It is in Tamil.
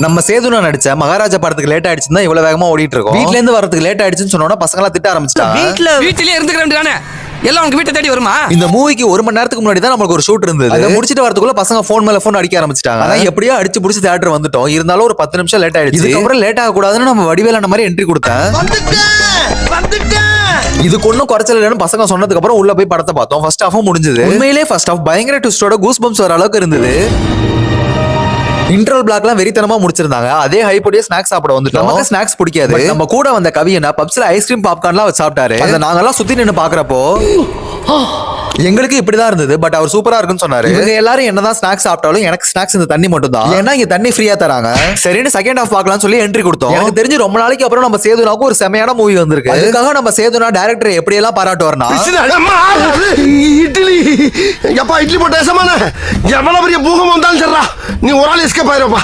நம்ம சேதுனா நடிச்ச மகாராஜா படத்துக்கு லேட் ஆயிடுச்சுன்னா இவ்வளவு வேகமா ஓடிட்டு இருக்கோம். வீட்ல இருந்து வரதுக்கு லேட் ஆயிடுச்சுன்னு சொன்னோட பசங்க எல்லாம் திட்ட ஆரம்பிச்சிட்டாங்க. வீட்டிலேயே இருந்துக்க வேண்டியதானே, எல்லாம் உங்க வீட்டை தேடி வருமா? இந்த மூவிக்கு 1 மணி நேரத்துக்கு முன்னாடி தான் நமக்கு ஒரு ஷூட் இருந்தது. அதை முடிச்சிட்டு வரதுக்குள்ள பசங்க போன் மேல போன் அடிக்க ஆரம்பிச்சிட்டாங்க. ஆனா எப்படியோ அடிச்சு புடிச்சு தியேட்டர் வந்துட்டோம். இருந்தாலும் ஒரு 10 நிமிஷம் லேட் ஆயிடுச்சு. இதுக்கப்புறம் லேட் ஆக கூடாதுன்னு நம்ம வடிவேலான மாதிரி என்ட்ரி கொடுத்தேன். இதுக்கு ஒன்னும் குறைச்சல் இல்லைன்னு பசங்க சொன்னதுக்கு அப்புறம் உள்ள போய் படத்தை பார்த்தோம். ஃபர்ஸ்ட் ஹாஃபும் முடிஞ்சது. உண்மையிலே ஃபர்ஸ்ட் ஹாஃப் பயங்கர ட்விஸ்டோட கூஸ் பம்ப்ஸ் வர அளவுக்கு இருந்தது. இன்டர்வல் பிளாக்லாம் வெறித்தனமா முடிச்சிருந்தாங்க. அதே ஹைப்போடியே ஸ்நாக்ஸ் சாப்பிட வந்துட்டோம். நமக்கு ஸ்நாக்ஸ் பிடிக்காது. நம்ம கூட வந்த கவியனா பப்ஸ்ல ஐஸ்கிரீம் பாப்கார்ன்லாம் வச்சு சாப்பிட்டாரு. அதை நாங்கெல்லாம் சுத்தி நின்னு பாக்குறப்போ எங்களுக்கு இப்படிதான் இருந்தது. பட் அவர் சூப்பரா இருக்குன்னு சொன்னாரு. இவங்க எல்லாரும் என்னதான் ஸ்நாக்ஸ் சாப்பிட்டாலும் எனக்கு ஸ்நாக்ஸ் இந்த தண்ணி மட்டும் தான். ஏன்னா இங்க தண்ணி ஃப்ரீயா தராங்க. சரின்னு செகண்ட் ஹாஃப் பார்க்கலாம்னு சொல்லி என்ட்ரி கொடுத்தோம். எனக்கு தெரிஞ்சு ரொம்ப நாளைக்கு அப்புறம் நம்ம சேதுனாவுக்கு ஒரு செமையான மூவி வந்திருக்கு. அதுக்காக நம்ம சேதுனா டைரக்டர் எப்படி எல்லாம் பாராட்டுவார்னா, இட்லி எப்பா இட்லி போட்ட எவ்வளவு பெரிய பூகம் வந்தாலும் சரிடா, நீ ஒரு ஆள் எஸ்கேப் ஆயிருப்பா.